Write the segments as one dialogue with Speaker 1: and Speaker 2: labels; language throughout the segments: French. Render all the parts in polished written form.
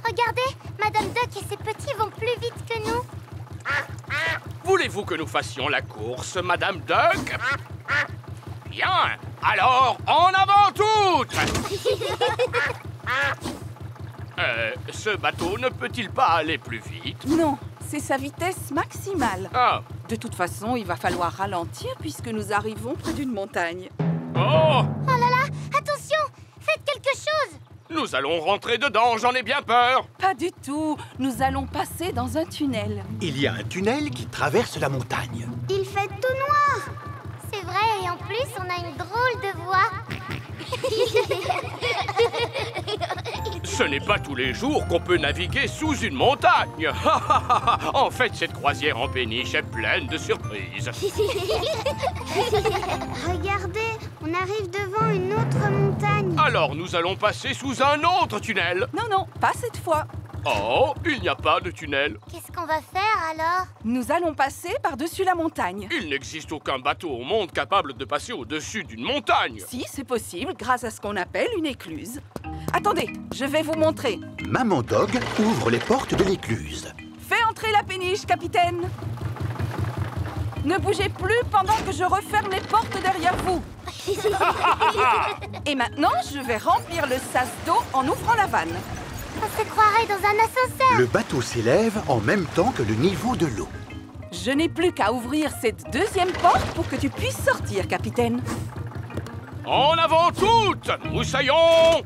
Speaker 1: Regardez, Madame Duck et ses petits vont plus vite que nous.
Speaker 2: Voulez-vous que nous fassions la course, Madame Duck? Bien, alors en avant toutes! Ce bateau ne peut-il pas aller plus vite?
Speaker 3: Non, c'est sa vitesse maximale.
Speaker 2: Ah.
Speaker 3: De toute façon, il va falloir ralentir puisque nous arrivons près d'une montagne.
Speaker 2: Oh!
Speaker 1: Oh là là, attention, faites quelque chose.
Speaker 2: Nous allons rentrer dedans, j'en ai bien peur.
Speaker 3: Pas du tout. Nous allons passer dans un tunnel.
Speaker 4: Il y a un tunnel qui traverse la montagne.
Speaker 1: Il fait tout noir. C'est vrai, et en plus, on a une drôle de voix.
Speaker 2: Ce n'est pas tous les jours qu'on peut naviguer sous une montagne. En fait, cette croisière en péniche est pleine de surprises.
Speaker 1: Regardez, on arrive devant une autre montagne.
Speaker 2: Alors, nous allons passer sous un autre tunnel.
Speaker 3: Non, non, pas cette fois.
Speaker 2: Oh, il n'y a pas de tunnel.
Speaker 1: Qu'est-ce qu'on va faire alors?
Speaker 3: Nous allons passer par-dessus la montagne.
Speaker 2: Il n'existe aucun bateau au monde capable de passer au-dessus d'une montagne.
Speaker 3: Si, c'est possible grâce à ce qu'on appelle une écluse. Attendez, je vais vous montrer.
Speaker 4: Maman Dog ouvre les portes de l'écluse.
Speaker 3: Fais entrer la péniche, capitaine. Ne bougez plus pendant que je referme les portes derrière vous. Et maintenant, je vais remplir le sas d'eau en ouvrant la vanne.
Speaker 1: On se croirait dans un ascenseur.
Speaker 4: Le bateau s'élève en même temps que le niveau de l'eau.
Speaker 3: Je n'ai plus qu'à ouvrir cette deuxième porte pour que tu puisses sortir, capitaine.
Speaker 2: En avant toutes, moussaillons.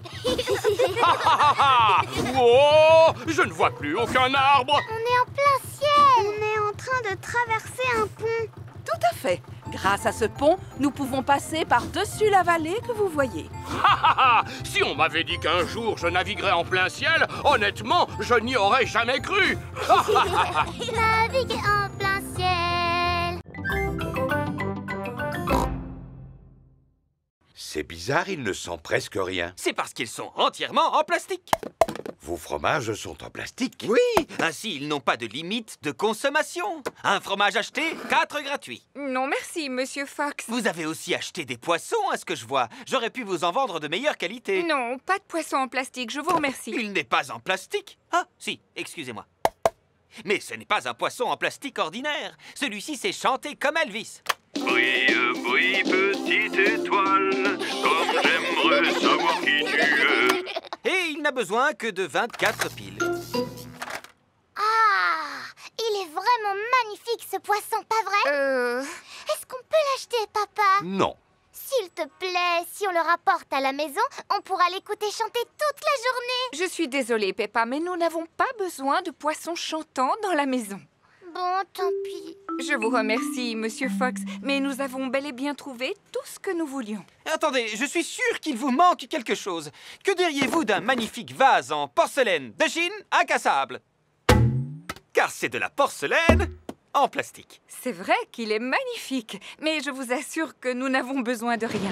Speaker 2: Oh, je ne vois plus aucun arbre.
Speaker 1: On est en plein ciel. On est en train de traverser un pont.
Speaker 3: Tout à fait. Grâce à ce pont, nous pouvons passer par-dessus la vallée que vous voyez.
Speaker 2: Si on m'avait dit qu'un jour je naviguerais en plein ciel, honnêtement, je n'y aurais jamais cru.
Speaker 1: Naviguer en plein ciel.
Speaker 5: C'est bizarre, il ne sent presque rien.
Speaker 6: C'est parce qu'ils sont entièrement en plastique.
Speaker 5: Vos fromages sont en plastique?
Speaker 6: Oui, ainsi ils n'ont pas de limite de consommation. Un fromage acheté, 4 gratuits.
Speaker 7: Non, merci, Monsieur Fox.
Speaker 6: Vous avez aussi acheté des poissons, à ce que je vois. J'aurais pu vous en vendre de meilleure qualité.
Speaker 7: Non, pas de poisson en plastique, je vous remercie.
Speaker 6: Il n'est pas en plastique. Ah, si, excusez-moi. Mais ce n'est pas un poisson en plastique ordinaire. Celui-ci sait chanter comme Elvis.
Speaker 8: Brille, brille, petite étoile, comme j'aimerais savoir qui tu es.
Speaker 6: Et il n'a besoin que de 24 piles.
Speaker 1: Ah, il est vraiment magnifique ce poisson, pas vrai? Est-ce qu'on peut l'acheter, papa?
Speaker 5: Non.
Speaker 1: S'il te plaît, si on le rapporte à la maison, on pourra l'écouter chanter toute la journée.
Speaker 7: Je suis désolée, Peppa, mais nous n'avons pas besoin de poissons chantants dans la maison.
Speaker 1: Bon, tant pis.
Speaker 7: Je vous remercie, Monsieur Fox, mais nous avons bel et bien trouvé tout ce que nous voulions.
Speaker 6: Attendez, je suis sûr qu'il vous manque quelque chose. Que diriez-vous d'un magnifique vase en porcelaine de Chine incassable? Car c'est de la porcelaine en plastique.
Speaker 7: C'est vrai qu'il est magnifique, mais je vous assure que nous n'avons besoin de rien.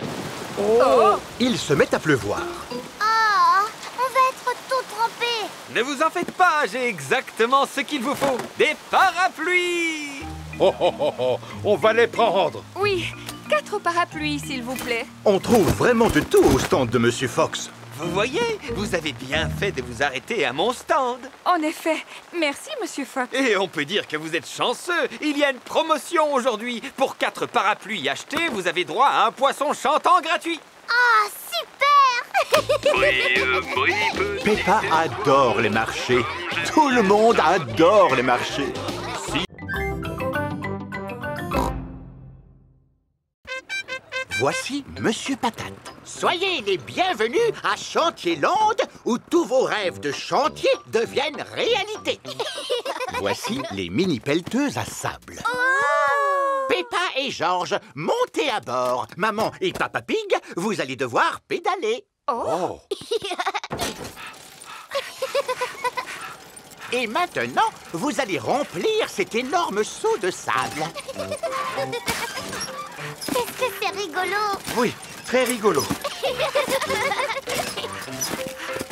Speaker 4: Oh! Il se met à pleuvoir.
Speaker 1: Oh, on va être tout trempés.
Speaker 6: Ne vous en faites pas, j'ai exactement ce qu'il vous faut. Des parapluies!
Speaker 5: Oh, oh, oh, oh, on va les prendre.
Speaker 7: Oui, 4 parapluies, s'il vous plaît.
Speaker 4: On trouve vraiment de tout au stand de Monsieur Fox.
Speaker 6: Vous voyez, vous avez bien fait de vous arrêter à mon stand.
Speaker 7: En effet, merci, Monsieur Fox.
Speaker 6: Et on peut dire que vous êtes chanceux. Il y a une promotion aujourd'hui. Pour 4 parapluies achetés, vous avez droit à un poisson chantant gratuit.
Speaker 1: Ah, super.
Speaker 8: Brille, brille, petite
Speaker 4: Peppa adore les marchés. Tout le monde adore les marchés. Voici Monsieur Patate.
Speaker 9: Soyez les bienvenus à Chantierland, où tous vos rêves de chantier deviennent réalité.
Speaker 4: Voici les mini-pelleteuses à sable.
Speaker 9: Peppa et Georges, montez à bord. Maman et Papa Pig, vous allez devoir pédaler.
Speaker 5: Oh.
Speaker 9: Et maintenant, vous allez remplir cet énorme seau de sable.
Speaker 1: Qu'est-ce que c'est rigolo.
Speaker 4: Oui, très rigolo.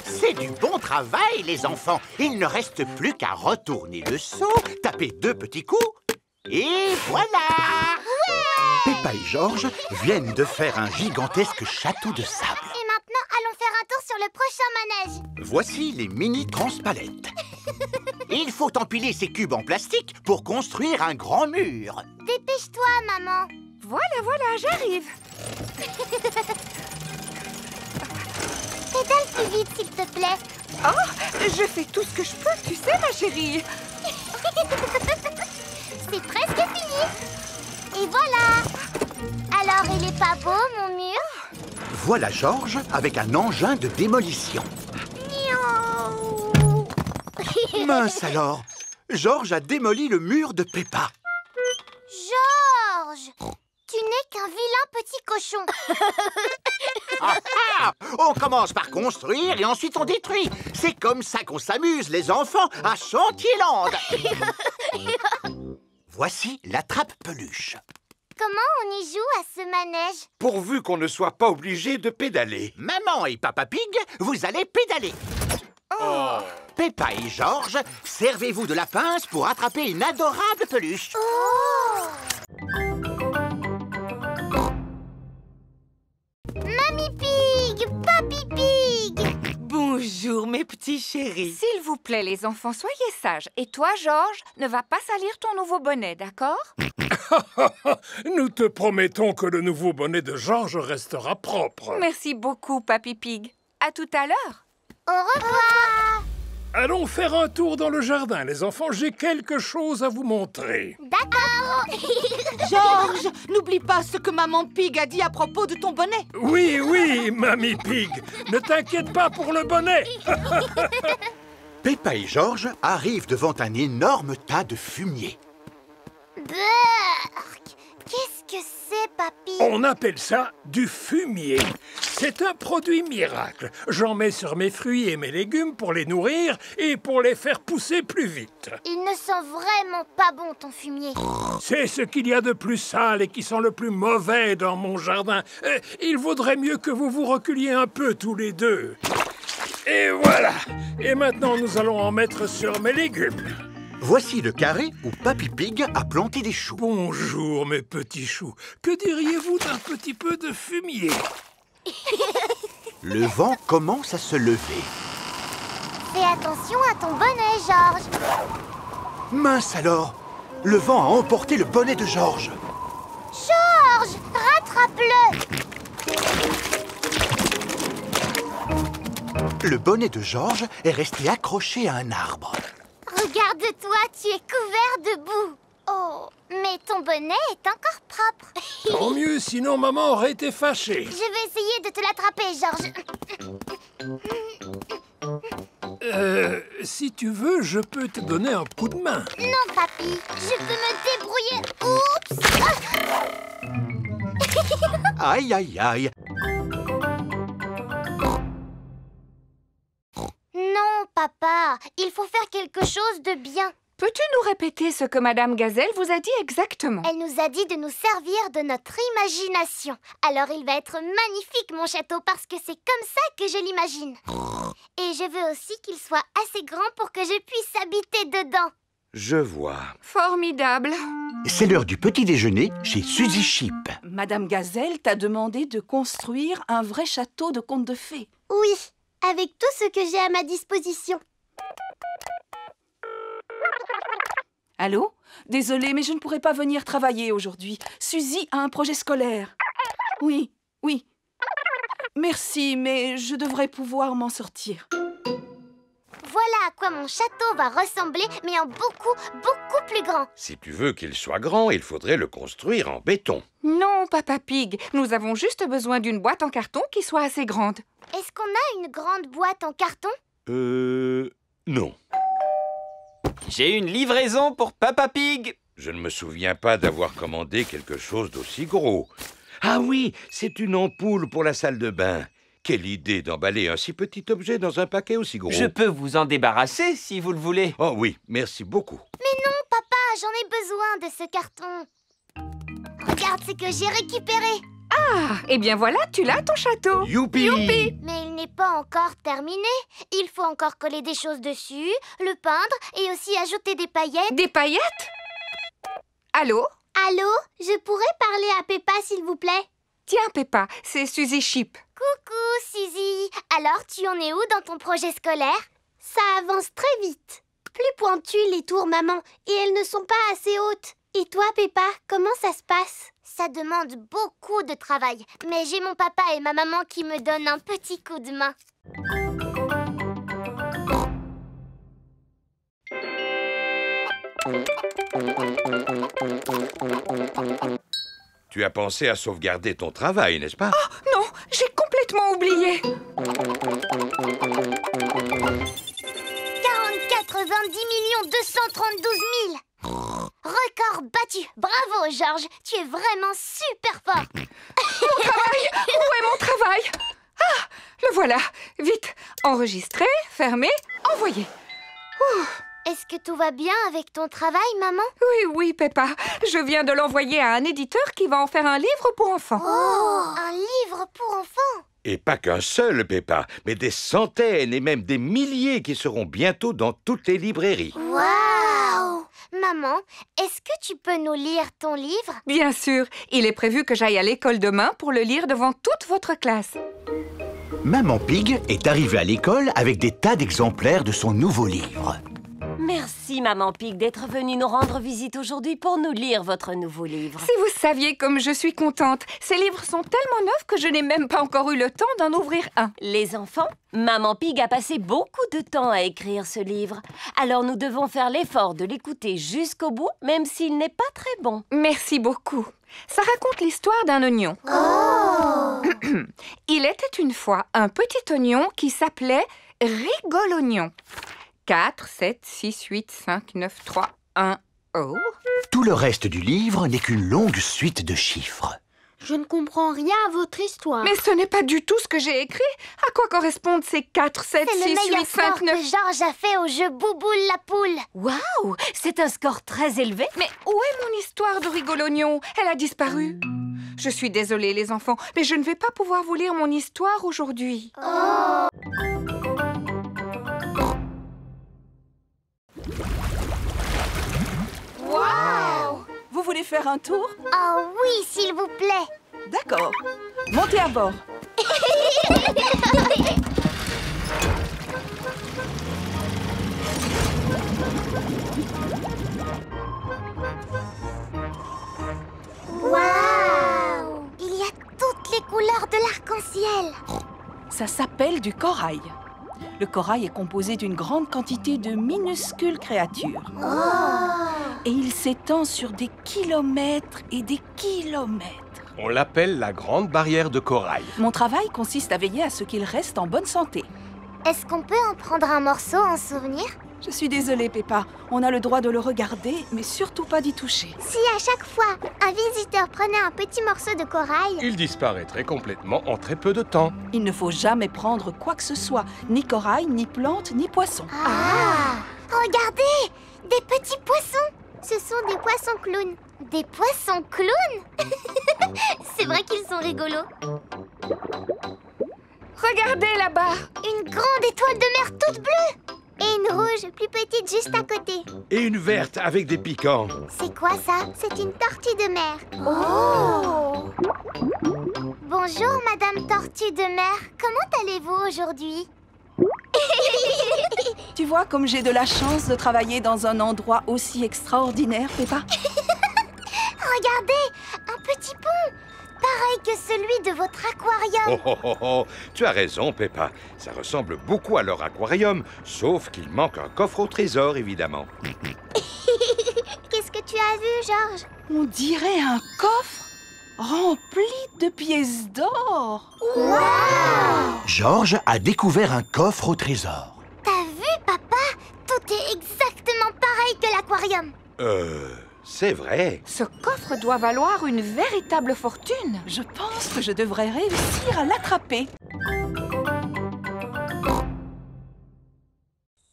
Speaker 9: C'est du bon travail, les enfants. Il ne reste plus qu'à retourner le seau, taper 2 petits coups, et voilà.
Speaker 1: Ouais.
Speaker 9: Peppa et Georges viennent de faire un gigantesque château de sable.
Speaker 1: Et maintenant, allons faire un tour sur le prochain manège.
Speaker 9: Voici les mini-transpalettes. Il faut empiler ces cubes en plastique pour construire un grand mur.
Speaker 1: Dépêche-toi, maman.
Speaker 7: Voilà, voilà, j'arrive.
Speaker 1: Pédale plus vite, s'il te plaît.
Speaker 7: Oh, je fais tout ce que je peux, tu sais, ma chérie.
Speaker 1: C'est presque fini. Et voilà. Alors, il est pas beau, mon mur?
Speaker 9: Voilà Georges avec un engin de démolition.
Speaker 1: Miaou.
Speaker 9: Mince alors, Georges a démoli le mur de Peppa.
Speaker 1: Georges, tu n'es qu'un vilain petit cochon.
Speaker 9: On commence par construire et ensuite on détruit. C'est comme ça qu'on s'amuse, les enfants, à Chantierland. Voici la trappe-peluche.
Speaker 1: Comment on y joue à ce manège?
Speaker 5: Pourvu qu'on ne soit pas obligé de pédaler.
Speaker 9: Maman et Papa Pig, vous allez pédaler.
Speaker 5: Oh.
Speaker 9: Peppa et Georges, servez-vous de la pince pour attraper une adorable peluche.
Speaker 1: Oh! Mamie Pig, Papy Pig.
Speaker 10: Bonjour, mes petits chéris.
Speaker 7: S'il vous plaît, les enfants, soyez sages. Et toi, Georges, ne va pas salir ton nouveau bonnet, d'accord?
Speaker 11: Nous te promettons que le nouveau bonnet de Georges restera propre.
Speaker 7: Merci beaucoup, Papy Pig. À tout à l'heure.
Speaker 1: Au revoir.
Speaker 11: Allons faire un tour dans le jardin, les enfants. J'ai quelque chose à vous montrer.
Speaker 1: D'accord.
Speaker 3: Georges, n'oublie pas ce que Maman Pig a dit à propos de ton bonnet.
Speaker 11: Oui, oui, Mamie Pig. Ne t'inquiète pas pour le bonnet.
Speaker 9: Peppa et Georges arrivent devant un énorme tas de fumier.
Speaker 1: Burk. Qu'est-ce que c'est, papy?
Speaker 11: On appelle ça du fumier. C'est un produit miracle. J'en mets sur mes fruits et mes légumes pour les nourrir et pour les faire pousser plus vite.
Speaker 1: Il ne sent vraiment pas bon, ton fumier.
Speaker 11: C'est ce qu'il y a de plus sale et qui sent le plus mauvais dans mon jardin. Il vaudrait mieux que vous vous reculiez un peu tous les deux. Et voilà. Et maintenant, nous allons en mettre sur mes légumes.
Speaker 9: Voici le carré où Papy Pig a planté des choux.
Speaker 11: Bonjour, mes petits choux. Que diriez-vous d'un petit peu de fumier?
Speaker 9: Le vent commence à se lever.
Speaker 1: Fais attention à ton bonnet, Georges.
Speaker 9: Mince alors, le vent a emporté le bonnet de Georges.
Speaker 1: Georges, rattrape-le.
Speaker 9: Le bonnet de Georges est resté accroché à un arbre.
Speaker 1: Regarde-toi, tu es couvert de boue. Oh, mais ton bonnet est encore propre.
Speaker 11: Tant mieux, sinon maman aurait été fâchée.
Speaker 1: Je vais essayer de te l'attraper,
Speaker 11: Georges. Si tu veux, je peux te donner un coup de main.
Speaker 1: Non, papy, je peux me débrouiller. Oups.
Speaker 9: Aïe, aïe, aïe.
Speaker 1: Non, papa, il faut faire quelque chose de bien.
Speaker 7: Peux-tu nous répéter ce que Madame Gazelle vous a dit exactement?
Speaker 1: Elle nous a dit de nous servir de notre imagination. Alors il va être magnifique, mon château, parce que c'est comme ça que je l'imagine. Et je veux aussi qu'il soit assez grand pour que je puisse habiter dedans.
Speaker 5: Je vois.
Speaker 7: Formidable.
Speaker 9: C'est l'heure du petit déjeuner chez Suzy Chip.
Speaker 3: Madame Gazelle t'a demandé de construire un vrai château de contes de fées.
Speaker 1: Oui, avec tout ce que j'ai à ma disposition.
Speaker 3: Allô? Désolée, mais je ne pourrai pas venir travailler aujourd'hui. Suzy a un projet scolaire. Oui, oui. Merci, mais je devrais pouvoir m'en sortir.
Speaker 1: Voilà à quoi mon château va ressembler, mais en beaucoup, beaucoup plus grand.
Speaker 5: Si tu veux qu'il soit grand, il faudrait le construire en béton.
Speaker 7: Non, Papa Pig, nous avons juste besoin d'une boîte en carton qui soit assez grande.
Speaker 1: Est-ce qu'on a une grande boîte en carton?
Speaker 5: Non.
Speaker 6: J'ai une livraison pour Papa Pig.
Speaker 5: Je ne me souviens pas d'avoir commandé quelque chose d'aussi gros. Ah oui, c'est une ampoule pour la salle de bain. Quelle idée d'emballer un si petit objet dans un paquet aussi gros.
Speaker 6: Je peux vous en débarrasser si vous le voulez.
Speaker 5: Oh oui, merci beaucoup.
Speaker 1: Mais non, papa, j'en ai besoin de ce carton. Regarde ce que j'ai récupéré.
Speaker 7: Ah, eh bien voilà, tu l'as ton château.
Speaker 5: Youpi!
Speaker 7: Youpi!
Speaker 1: Mais il n'est pas encore terminé. Il faut encore coller des choses dessus, le peindre et aussi ajouter des paillettes.
Speaker 7: Des paillettes? Allô?
Speaker 1: Allô? Je pourrais parler à Peppa, s'il vous plaît?
Speaker 7: Tiens, Peppa, c'est Suzy Sheep.
Speaker 1: Coucou, Suzy. Alors, tu en es où dans ton projet scolaire? Ça avance très vite. Plus pointues les tours, maman, et elles ne sont pas assez hautes. Et toi, Peppa, comment ça se passe? Ça demande beaucoup de travail, mais j'ai mon papa et ma maman qui me donnent un petit coup de main.
Speaker 5: Tu as pensé à sauvegarder ton travail, n'est-ce pas?
Speaker 7: Oh non, j'ai complètement oublié.
Speaker 1: 90 232 000. Record battu. Bravo, Georges. Tu es vraiment super fort.
Speaker 7: Mon travail. Où est mon travail? Ah, le voilà. Vite, enregistrer, fermer, envoyer.
Speaker 1: Est-ce que tout va bien avec ton travail, maman?
Speaker 7: Oui, Peppa. Je viens de l'envoyer à un éditeur qui va en faire un livre pour enfants.
Speaker 1: Oh, un livre pour enfants?
Speaker 5: Et pas qu'un seul, Peppa, mais des centaines et même des milliers qui seront bientôt dans toutes les librairies.
Speaker 1: Waouh! Maman, est-ce que tu peux nous lire ton livre?
Speaker 7: Bien sûr. Il est prévu que j'aille à l'école demain pour le lire devant toute votre classe.
Speaker 9: Maman Pig est arrivée à l'école avec des tas d'exemplaires de son nouveau livre.
Speaker 12: Merci, Maman Pig, d'être venue nous rendre visite aujourd'hui pour nous lire votre nouveau livre.
Speaker 7: Si vous saviez comme je suis contente. Ces livres sont tellement neufs que je n'ai même pas encore eu le temps d'en ouvrir un.
Speaker 12: Les enfants, Maman Pig a passé beaucoup de temps à écrire ce livre. Alors nous devons faire l'effort de l'écouter jusqu'au bout, même s'il n'est pas très bon.
Speaker 7: Merci beaucoup. Ça raconte l'histoire d'un oignon.
Speaker 1: Oh!
Speaker 7: Il était une fois un petit oignon qui s'appelait Rigolognon. 4, 7, 6, 8, 5, 9, 3, 1, oh.
Speaker 9: Tout le reste du livre n'est qu'une longue suite de chiffres.
Speaker 1: Je ne comprends rien à votre histoire.
Speaker 7: Mais ce n'est pas du tout ce que j'ai écrit. À quoi correspondent ces 4, 7, 6, 8, 5, 9...
Speaker 1: que Georges a fait au jeu Bouboule la poule.
Speaker 12: Waouh! C'est un score très élevé.
Speaker 7: Mais où est mon histoire de Rigolognon? Elle a disparu. Je suis désolée, les enfants, mais je ne vais pas pouvoir vous lire mon histoire aujourd'hui.
Speaker 1: Oh!
Speaker 3: Wow! Vous voulez faire un tour?
Speaker 1: Oh oui, s'il vous plaît.
Speaker 3: D'accord. Montez à bord.
Speaker 1: Waouh! Il y a toutes les couleurs de l'arc-en-ciel.
Speaker 3: Ça s'appelle du corail. Le corail est composé d'une grande quantité de minuscules créatures. Et il s'étend sur des kilomètres et des kilomètres.
Speaker 13: On l'appelle la grande barrière de corail.
Speaker 3: Mon travail consiste à veiller à ce qu'il reste en bonne santé.
Speaker 1: Est-ce qu'on peut en prendre un morceau en souvenir?
Speaker 3: Je suis désolée, Peppa. On a le droit de le regarder, mais surtout pas d'y toucher.
Speaker 1: Si à chaque fois, un visiteur prenait un petit morceau de corail...
Speaker 13: Il disparaîtrait complètement en très peu de temps.
Speaker 3: Il ne faut jamais prendre quoi que ce soit. Ni corail, ni plante, ni poisson.
Speaker 1: Ah! Regardez! Des petits poissons! Ce sont des poissons clowns. Des poissons clowns? C'est vrai qu'ils sont rigolos.
Speaker 7: Regardez là-bas!
Speaker 1: Une grande étoile de mer toute bleue! Et une rouge, plus petite, juste à côté.
Speaker 5: Et une verte avec des piquants.
Speaker 1: C'est quoi ça? C'est une tortue de mer. Oh! Bonjour, Madame Tortue de mer. Comment allez-vous aujourd'hui?
Speaker 3: Tu vois comme j'ai de la chance de travailler dans un endroit aussi extraordinaire, Peppa?
Speaker 1: Regardez, un petit pont, pareil que celui de votre aquarium.
Speaker 5: Oh. Tu as raison, Peppa. Ça ressemble beaucoup à leur aquarium, sauf qu'il manque un coffre au trésor, évidemment.
Speaker 1: Qu'est-ce que tu as vu, Georges?
Speaker 3: On dirait un coffre rempli de pièces d'or.
Speaker 1: Wow!
Speaker 9: Georges a découvert un coffre au trésor.
Speaker 1: T'as vu, papa? Tout est exactement pareil que l'aquarium.
Speaker 5: C'est vrai.
Speaker 7: Ce coffre doit valoir une véritable fortune.
Speaker 3: Je pense que je devrais réussir à l'attraper.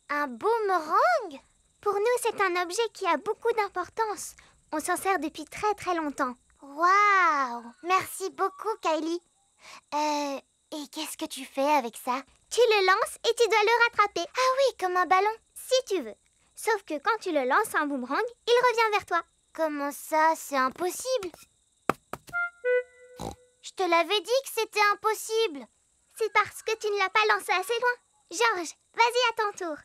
Speaker 1: Un boomerang? Pour nous, c'est un objet qui a beaucoup d'importance. On s'en sert depuis très très longtemps. Waouh! Merci beaucoup, Kylie. Et qu'est-ce que tu fais avec ça? Tu le lances et tu dois le rattraper. Ah oui, comme un ballon, si tu veux. Sauf que quand tu le lances un boomerang, il revient vers toi. Comment ça, c'est impossible? Je te l'avais dit que c'était impossible.
Speaker 14: C'est parce que tu ne l'as pas lancé assez loin. Georges, vas-y à ton tour.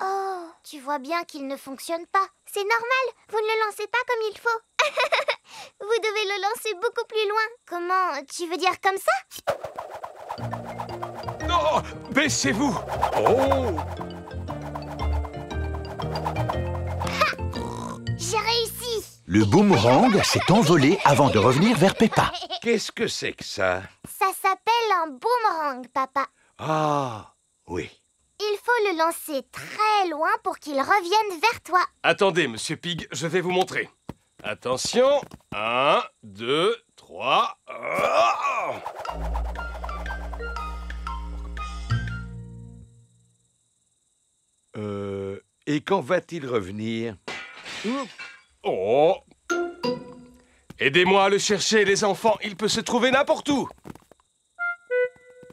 Speaker 1: Oh, tu vois bien qu'il ne fonctionne pas.
Speaker 14: C'est normal, vous ne le lancez pas comme il faut. Vous devez le lancer beaucoup plus loin.
Speaker 1: Comment? Tu veux dire comme ça?
Speaker 13: Oh, baissez-vous! Oh!
Speaker 1: J'ai réussi!
Speaker 9: Le boomerang s'est envolé avant de revenir vers Peppa.
Speaker 5: Qu'est-ce que c'est que ça?
Speaker 1: Ça s'appelle un boomerang, papa.
Speaker 5: Ah, oui.
Speaker 1: Il faut le lancer très loin pour qu'il revienne vers toi.
Speaker 13: Attendez, Monsieur Pig, je vais vous montrer. Attention, 1, 2, 3...
Speaker 5: Et quand va-t-il revenir?
Speaker 13: Oh! Aidez-moi à le chercher, les enfants, il peut se trouver n'importe où.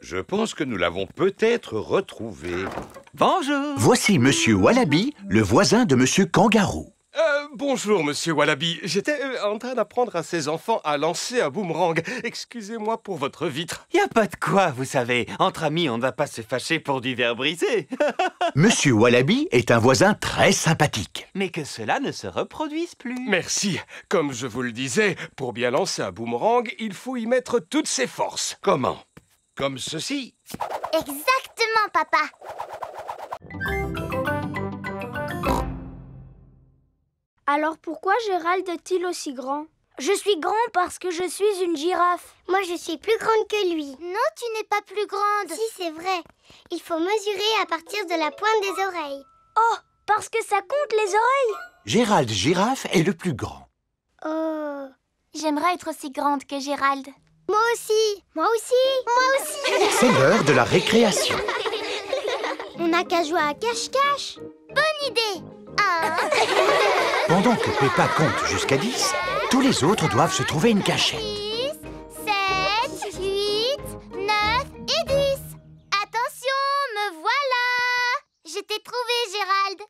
Speaker 5: Je pense que nous l'avons peut-être retrouvé.
Speaker 6: Bonjour.
Speaker 9: Voici Monsieur Wallaby, le voisin de Monsieur Kangaroo.
Speaker 13: Bonjour, Monsieur Wallaby. J'étais en train d'apprendre à ces enfants à lancer un boomerang. Excusez-moi pour votre vitre.
Speaker 6: Y a pas de quoi, vous savez. Entre amis, on ne va pas se fâcher pour du verre brisé.
Speaker 9: Monsieur Wallaby est un voisin très sympathique.
Speaker 6: Mais que cela ne se reproduise plus.
Speaker 13: Merci. Comme je vous le disais, pour bien lancer un boomerang, il faut y mettre toutes ses forces.
Speaker 5: Comment? Comme ceci?
Speaker 1: Exactement, papa.
Speaker 14: Alors pourquoi Gérald est-il aussi grand? Je suis grand parce que je suis une girafe. Moi, je suis plus grande que lui.
Speaker 1: Non, tu n'es pas plus grande.
Speaker 14: Si, c'est vrai. Il faut mesurer à partir de la pointe des oreilles. Oh, parce que ça compte les oreilles?
Speaker 9: Gérald Girafe est le plus grand.
Speaker 14: Oh.
Speaker 1: J'aimerais être aussi grande que Gérald.
Speaker 14: Moi aussi. Moi aussi. Moi aussi.
Speaker 9: C'est l'heure de la récréation.
Speaker 14: On n'a qu'à jouer à cache-cache.
Speaker 1: Bonne idée.
Speaker 9: Pendant que Peppa compte jusqu'à 10, tous les autres doivent se trouver une cachette.
Speaker 1: 6, 7, 8, 9 et 10. Attention, me voilà. Je t'ai trouvé, Gérald.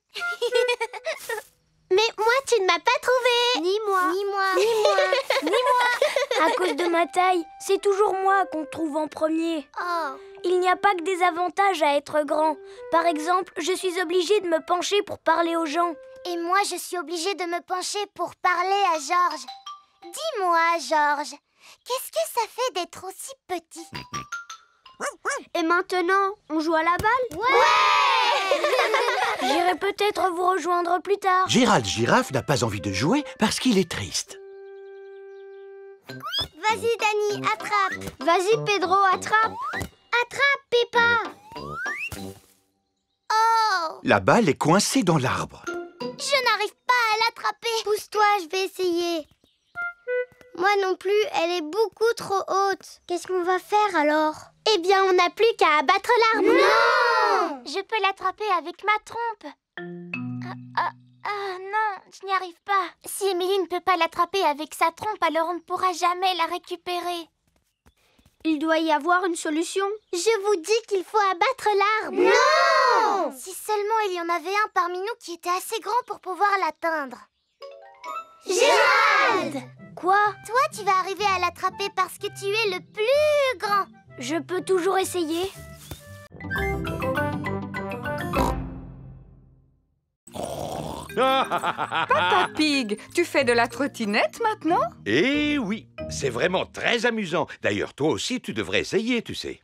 Speaker 14: Mais moi, tu ne m'as pas trouvé.
Speaker 1: Ni moi.
Speaker 14: Ni moi. Ni moi. Ni moi. À cause de ma taille, c'est toujours moi qu'on trouve en premier.
Speaker 1: Oh.
Speaker 14: Il n'y a pas que des avantages à être grand. Par exemple, je suis obligée de me pencher pour parler aux gens.
Speaker 1: Et moi, je suis obligée de me pencher pour parler à Georges. Dis-moi, Georges, qu'est-ce que ça fait d'être aussi petit?
Speaker 14: Et maintenant, on joue à la balle?
Speaker 1: Ouais.
Speaker 14: J'irai peut-être vous rejoindre plus tard.
Speaker 9: Gérald Girafe n'a pas envie de jouer parce qu'il est triste.
Speaker 14: Vas-y, Dani, attrape. Vas-y, Pedro, attrape. Attrape, Peppa.
Speaker 1: Oh!
Speaker 9: La balle est coincée dans l'arbre.
Speaker 1: Je n'arrive pas à l'attraper.
Speaker 14: Pousse-toi, je vais essayer. Moi non plus, elle est beaucoup trop haute. Qu'est-ce qu'on va faire alors? Eh bien, on n'a plus qu'à abattre l'arbre.
Speaker 1: Non! Je peux l'attraper avec ma trompe. Non, je n'y arrive pas. Si Émilie ne peut pas l'attraper avec sa trompe, alors on ne pourra jamais la récupérer.
Speaker 14: Il doit y avoir une solution. Je vous dis qu'il faut abattre l'arbre.
Speaker 1: Non! Si seulement il y en avait un parmi nous qui était assez grand pour pouvoir l'atteindre.
Speaker 14: Gérald! Quoi?
Speaker 1: Toi, tu vas arriver à l'attraper parce que tu es le plus grand.
Speaker 14: Je peux toujours essayer.
Speaker 7: Papa Pig, tu fais de la trottinette maintenant?
Speaker 5: Eh oui, c'est vraiment très amusant. D'ailleurs, toi aussi, tu devrais essayer, tu sais.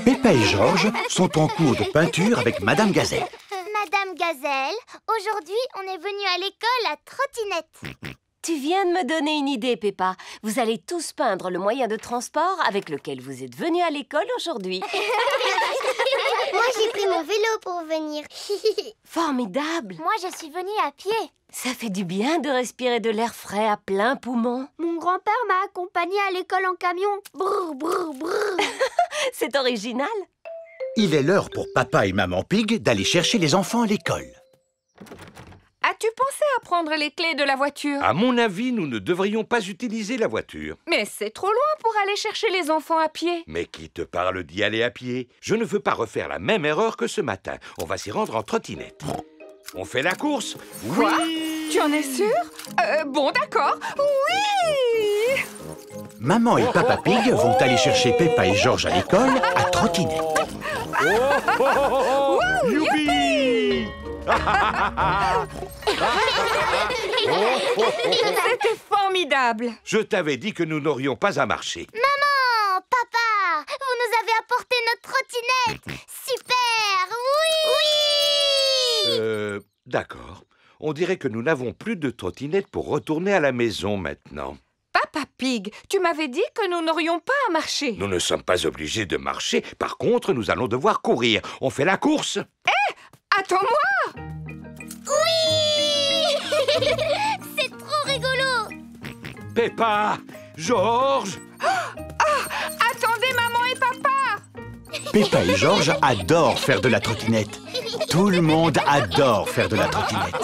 Speaker 9: Peppa et Georges sont en cours de peinture avec Madame Gazelle.
Speaker 1: Madame Gazelle, aujourd'hui, on est venu à l'école à trottinette.
Speaker 12: Tu viens de me donner une idée, Peppa. Vous allez tous peindre le moyen de transport avec lequel vous êtes venus à l'école aujourd'hui.
Speaker 14: Moi, j'ai pris mon vélo pour venir.
Speaker 12: Formidable!
Speaker 1: Moi, je suis venue à pied.
Speaker 12: Ça fait du bien de respirer de l'air frais à plein poumon.
Speaker 14: Mon grand-père m'a accompagnée à l'école en camion. Brrr, brrr, brrr.
Speaker 12: C'est original.
Speaker 9: Il est l'heure pour Papa et Maman Pig d'aller chercher les enfants à l'école.
Speaker 7: As-tu pensé à prendre les clés de la voiture?
Speaker 5: À mon avis, nous ne devrions pas utiliser la voiture.
Speaker 7: Mais c'est trop loin pour aller chercher les enfants à pied.
Speaker 5: Mais qui te parle d'y aller à pied? Je ne veux pas refaire la même erreur que ce matin. On va s'y rendre en trottinette. On fait la course?
Speaker 7: Quoi?
Speaker 5: Oui!
Speaker 7: Tu en es sûr? Bon, d'accord. Oui!
Speaker 9: Maman et Papa Pig vont aller chercher Peppa et George à l'école à trottinette.
Speaker 5: Youpi!
Speaker 7: C'était formidable.
Speaker 5: Je t'avais dit que nous n'aurions pas à marcher.
Speaker 1: Maman, papa, vous nous avez apporté notre trottinette. Super, oui!
Speaker 5: D'accord. On dirait que nous n'avons plus de trottinette pour retourner à la maison maintenant.
Speaker 7: Papa Pig, tu m'avais dit que nous n'aurions pas à marcher.
Speaker 5: Nous ne sommes pas obligés de marcher. Par contre, nous allons devoir courir. On fait la course?
Speaker 7: Attends-moi!
Speaker 1: Oui! C'est trop rigolo!
Speaker 5: Peppa! George!
Speaker 7: Attendez, maman et papa!
Speaker 9: Peppa et George adorent faire de la trottinette. Tout le monde adore faire de la trottinette.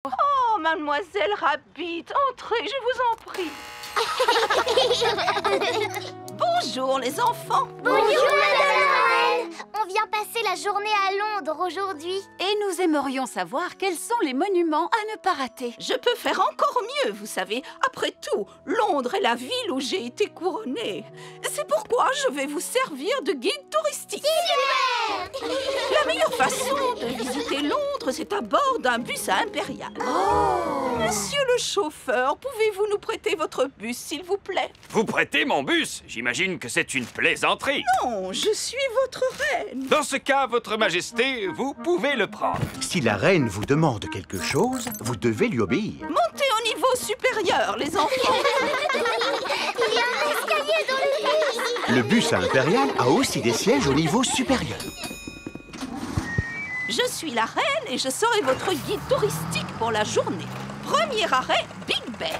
Speaker 3: Oh, mademoiselle Rabbit, entrez, je vous en prie. Bonjour, les enfants.
Speaker 1: Bonjour, Madame la Reine. On vient passer la journée à Londres aujourd'hui.
Speaker 15: Et nous aimerions savoir quels sont les monuments à ne pas rater.
Speaker 3: Je peux faire encore mieux, vous savez. Après tout, Londres est la ville où j'ai été couronnée. C'est pourquoi je vais vous servir de guide touristique.
Speaker 1: Super!
Speaker 3: La meilleure façon de visiter Londres, c'est à bord d'un bus impérial. Oh. Monsieur le chauffeur, pouvez-vous nous prêter votre bus, s'il vous plaît?
Speaker 6: Vous prêtez mon bus? J'imagine que c'est une plaisanterie.
Speaker 3: Non, je suis votre reine.
Speaker 6: Dans ce cas, votre majesté, vous pouvez le prendre.
Speaker 9: Si la reine vous demande quelque chose, vous devez lui obéir.
Speaker 3: Montez au niveau supérieur, les enfants.
Speaker 1: Il y a un escalier dans le bus.
Speaker 9: Le bus impérial a aussi des sièges au niveau supérieur.
Speaker 3: Je suis la reine et je serai votre guide touristique pour la journée. Premier arrêt, Big Ben.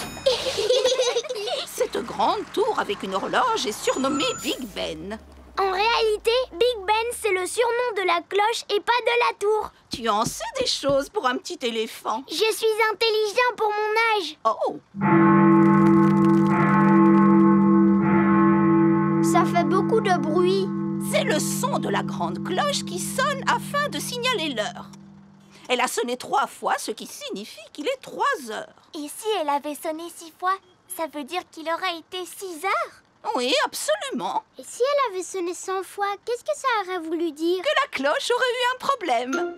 Speaker 3: Cette grande tour avec une horloge est surnommée Big Ben.
Speaker 14: En réalité, Big Ben, c'est le surnom de la cloche et pas de la tour.
Speaker 3: Tu en sais des choses pour un petit éléphant.
Speaker 14: Je suis intelligent pour mon âge.
Speaker 3: Oh!
Speaker 14: Ça fait beaucoup de bruit.
Speaker 3: C'est le son de la grande cloche qui sonne afin de signaler l'heure. Elle a sonné 3 fois, ce qui signifie qu'il est 3 heures.
Speaker 1: Et si elle avait sonné 6 fois, ça veut dire qu'il aurait été 6 heures?
Speaker 3: Oui, absolument.
Speaker 14: Et si elle avait sonné 100 fois, qu'est-ce que ça aurait voulu dire?
Speaker 3: Que la cloche aurait eu un problème.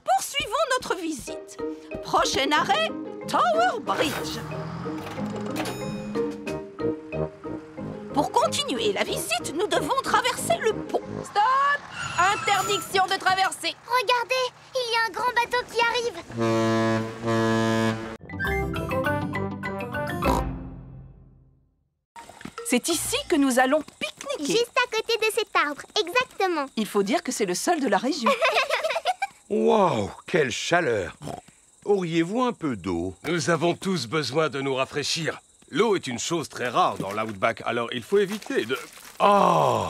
Speaker 3: Poursuivons notre visite. Prochain arrêt, Tower Bridge. Pour continuer la visite, nous devons traverser le pont.
Speaker 15: Stop! Interdiction de traverser.
Speaker 1: Regardez, il y a un grand bateau qui arrive.
Speaker 3: C'est ici que nous allons pique-niquer.
Speaker 14: Juste à côté de cet arbre, exactement.
Speaker 3: Il faut dire que c'est le seul de la région.
Speaker 5: Waouh, quelle chaleur! Auriez-vous un peu d'eau?
Speaker 13: Nous avons tous besoin de nous rafraîchir. L'eau est une chose très rare dans l'outback, alors il faut éviter de...
Speaker 5: Oh!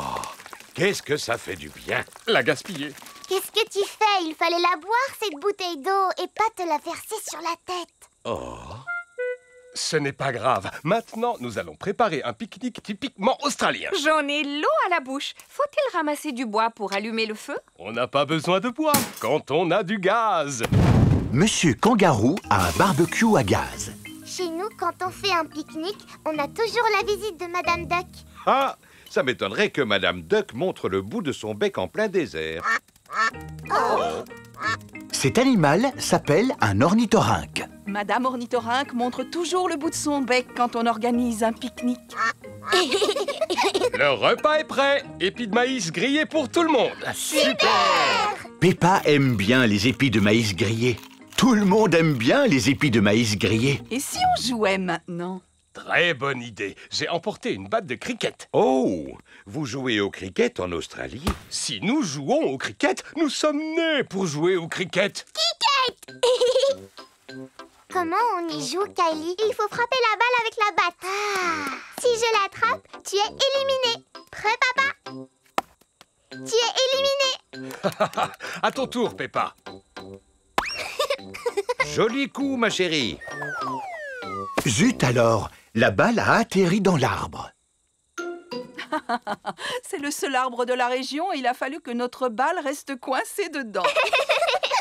Speaker 5: Qu'est-ce que ça fait du bien!
Speaker 13: La gaspiller.
Speaker 1: Qu'est-ce que tu fais? Il fallait la boire, cette bouteille d'eau, et pas te la verser sur la tête.
Speaker 5: Oh!
Speaker 13: Ce n'est pas grave. Maintenant, nous allons préparer un pique-nique typiquement australien.
Speaker 7: J'en ai l'eau à la bouche. Faut-il ramasser du bois pour allumer le feu?
Speaker 13: On n'a pas besoin de bois quand on a du gaz.
Speaker 9: Monsieur Kangaroo a un barbecue à gaz.
Speaker 1: Chez nous, quand on fait un pique-nique, on a toujours la visite de Madame Duck.
Speaker 5: Ah! Ça m'étonnerait que Madame Duck montre le bout de son bec en plein désert.
Speaker 1: Oh.
Speaker 9: Cet animal s'appelle un ornithorynque.
Speaker 3: Madame Ornithorynque montre toujours le bout de son bec quand on organise un pique-nique.
Speaker 13: Le repas est prêt. Épis de maïs grillés pour tout le monde.
Speaker 1: Super!
Speaker 9: Peppa aime bien les épis de maïs grillés. Tout le monde aime bien les épis de maïs grillés.
Speaker 3: Et si on jouait maintenant?
Speaker 13: Très bonne idée. J'ai emporté une batte de cricket.
Speaker 5: Oh! Vous jouez au cricket en Australie?
Speaker 13: Si nous jouons au cricket, nous sommes nés pour jouer au cricket.
Speaker 1: Cricket! Comment on y joue, Kylie?
Speaker 14: Il faut frapper la balle avec la batte.
Speaker 1: Ah.
Speaker 14: Si je l'attrape, tu es éliminé. Prêt, papa? Tu es éliminé.
Speaker 13: À ton tour, Peppa.
Speaker 5: Joli coup, ma chérie.
Speaker 9: Zut alors, la balle a atterri dans l'arbre.
Speaker 3: C'est le seul arbre de la région et il a fallu que notre balle reste coincée dedans.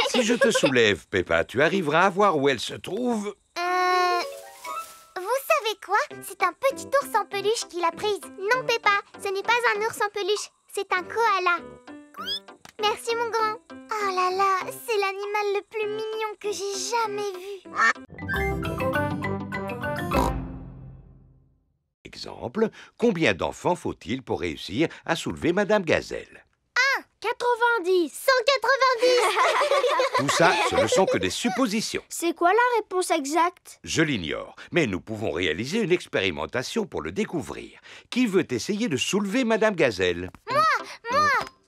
Speaker 5: Si je te soulève, Peppa, tu arriveras à voir où elle se trouve.
Speaker 1: Vous savez quoi? C'est un petit ours en peluche qui l'a prise. Non, Peppa, ce n'est pas un ours en peluche, c'est un koala. Merci, mon grand. Oh là là, c'est l'animal le plus mignon que j'ai jamais vu.
Speaker 5: Exemple, combien d'enfants faut-il pour réussir à soulever Madame Gazelle?
Speaker 14: 90. 190.
Speaker 5: Tout ça, ce ne sont que des suppositions.
Speaker 14: C'est quoi la réponse exacte?
Speaker 5: Je l'ignore, mais nous pouvons réaliser une expérimentation pour le découvrir. Qui veut essayer de soulever Madame Gazelle?
Speaker 1: Moi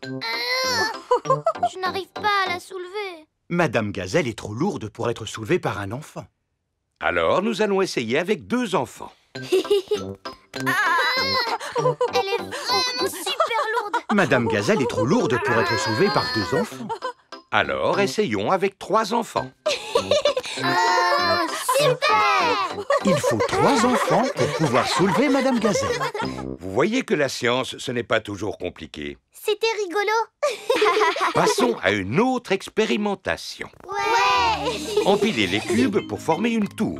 Speaker 1: Je n'arrive pas à la soulever.
Speaker 9: Madame Gazelle est trop lourde pour être soulevée par un enfant.
Speaker 5: Alors, nous allons essayer avec 2 enfants.
Speaker 1: Elle est vraiment super lourde.
Speaker 9: Madame Gazelle est trop lourde pour être soulevée par 2 enfants.
Speaker 5: Alors, essayons avec 3 enfants.
Speaker 1: Super!
Speaker 9: Il faut 3 enfants pour pouvoir soulever Madame Gazelle.
Speaker 5: Vous voyez que la science, ce n'est pas toujours compliqué.
Speaker 1: C'était rigolo.
Speaker 5: Passons à une autre expérimentation.
Speaker 1: Ouais!
Speaker 5: Empilez les cubes pour former une tour.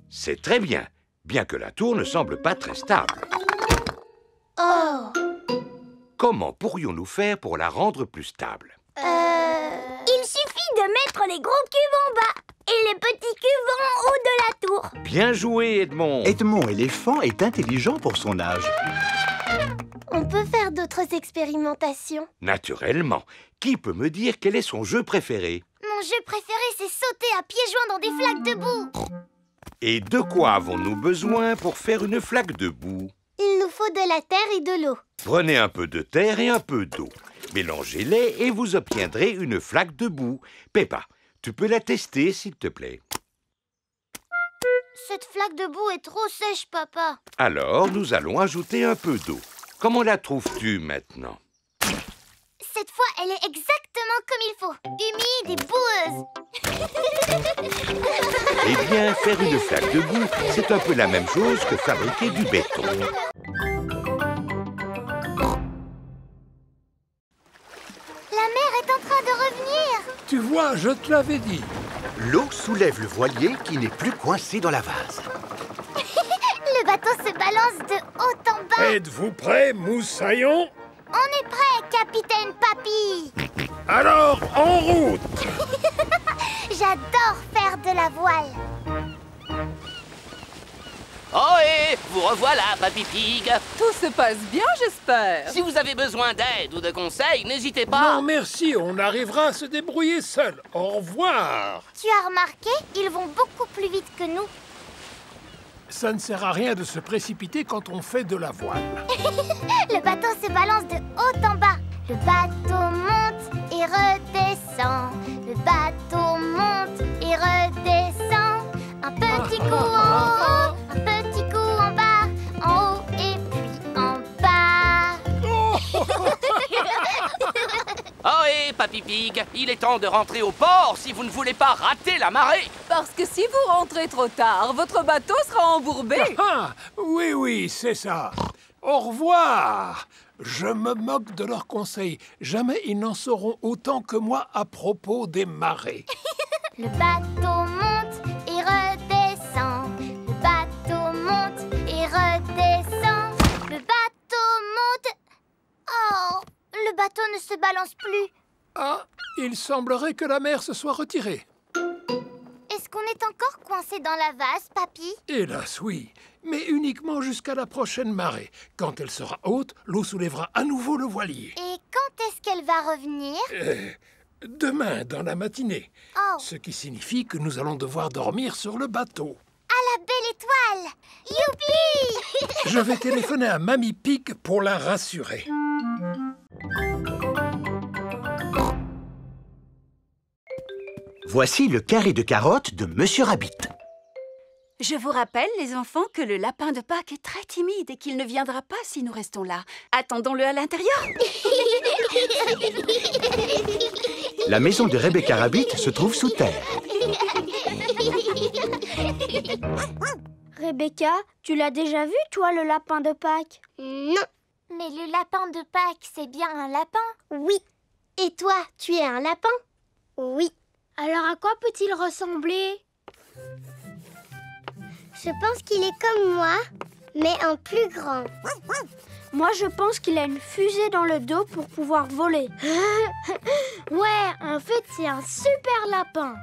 Speaker 5: C'est très bien, bien que la tour ne semble pas très stable.
Speaker 1: Oh!
Speaker 5: Comment pourrions-nous faire pour la rendre plus stable?
Speaker 14: Il suffit de mettre les gros cubes en bas et les petits cubes en haut de la tour.
Speaker 5: Bien joué, Edmond.
Speaker 9: Edmond éléphant est intelligent pour son âge.
Speaker 14: On peut faire d'autres expérimentations.
Speaker 5: Naturellement. Qui peut me dire quel est son jeu préféré?
Speaker 1: Mon jeu préféré, c'est sauter à pieds joints dans des flaques de boue.
Speaker 5: Et de quoi avons-nous besoin pour faire une flaque de boue?
Speaker 14: Il nous faut de la terre et de l'eau.
Speaker 5: Prenez un peu de terre et un peu d'eau. Mélangez-les et vous obtiendrez une flaque de boue. Peppa, tu peux la tester, s'il te plaît.
Speaker 1: Cette flaque de boue est trop sèche, papa.
Speaker 5: Alors, nous allons ajouter un peu d'eau. Comment la trouves-tu maintenant?
Speaker 1: Cette fois, elle est exactement comme il faut. Humide et boueuse.
Speaker 5: Eh bien, faire une flaque de boue, c'est un peu la même chose que fabriquer du béton.
Speaker 1: La mer est en train de revenir.
Speaker 11: Tu vois, je te l'avais dit.
Speaker 9: L'eau soulève le voilier qui n'est plus coincé dans la vase.
Speaker 1: Le bateau se balance de haut en bas.
Speaker 11: Êtes-vous prêts, moussaillon?
Speaker 1: On est prêt, capitaine Papy.
Speaker 11: Alors, en route!
Speaker 1: J'adore faire de la voile.
Speaker 10: Oh et vous revoilà, Papy Pig.
Speaker 15: Tout se passe bien, j'espère.
Speaker 10: Si vous avez besoin d'aide ou de conseils, n'hésitez pas.
Speaker 11: Non, merci, on arrivera à se débrouiller seul. Au revoir!
Speaker 1: Tu as remarqué, ils vont beaucoup plus vite que nous.
Speaker 11: Ça ne sert à rien de se précipiter quand on fait de la voile.
Speaker 1: Le bateau se balance de haut en bas. Le bateau monte et redescend. Le bateau monte et redescend. Un petit coup en haut, un petit coup en bas, en haut et puis en bas.
Speaker 10: Oh et Papy Pig, il est temps de rentrer au port si vous ne voulez pas rater la marée.
Speaker 15: Parce que si vous rentrez trop tard, votre bateau sera embourbé.
Speaker 11: Ah, oui, oui, c'est ça. Au revoir! Je me moque de leurs conseils. Jamais ils n'en sauront autant que moi à propos des marées.
Speaker 1: Le bateau monte et redescend. Le bateau monte et redescend. Le bateau monte... Oh, le bateau ne se balance plus.
Speaker 11: Ah, il semblerait que la mer se soit retirée.
Speaker 1: Est-ce qu'on est encore coincé dans la vase, Papy?
Speaker 11: Hélas, oui, mais uniquement jusqu'à la prochaine marée. Quand elle sera haute, l'eau soulèvera à nouveau le voilier.
Speaker 1: Et quand est-ce qu'elle va revenir?
Speaker 11: Demain, dans la matinée.
Speaker 1: Oh.
Speaker 11: Ce qui signifie que nous allons devoir dormir sur le bateau.
Speaker 1: À la belle étoile! Youpi!
Speaker 11: Je vais téléphoner à Mamie Pig pour la rassurer.
Speaker 9: Voici le carré de carottes de Monsieur Rabbit.
Speaker 15: Je vous rappelle, les enfants, que le lapin de Pâques est très timide et qu'il ne viendra pas si nous restons là. Attendons-le à l'intérieur.
Speaker 4: La maison de Rebecca Rabbit se trouve sous terre.
Speaker 14: Rebecca, tu l'as déjà vu, toi, le lapin de Pâques?
Speaker 1: Non. Mais le lapin de Pâques, c'est bien un lapin?
Speaker 14: Oui. Et toi, tu es un lapin? Oui. Alors à quoi peut-il ressembler?
Speaker 1: Je pense qu'il est comme moi, mais en plus grand.
Speaker 14: Moi, je pense qu'il a une fusée dans le dos pour pouvoir voler. Ouais, en fait, c'est un super lapin.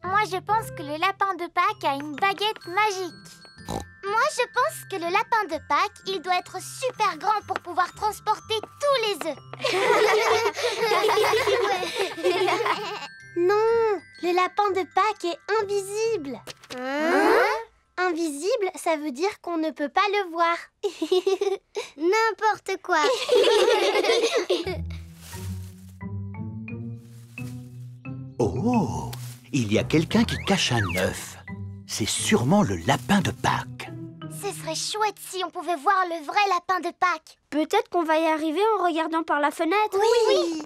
Speaker 1: Moi, je pense que le lapin de Pâques a une baguette magique. Moi, je pense que le lapin de Pâques, il doit être super grand pour pouvoir transporter tous les œufs.
Speaker 14: Non, le lapin de Pâques est invisible. Invisible, ça veut dire qu'on ne peut pas le voir.
Speaker 1: N'importe quoi.
Speaker 9: Oh, il y a quelqu'un qui cache un œuf. C'est sûrement le lapin de Pâques.
Speaker 1: Ce serait chouette si on pouvait voir le vrai lapin de Pâques.
Speaker 14: Peut-être qu'on va y arriver en regardant par la fenêtre.
Speaker 1: Oui.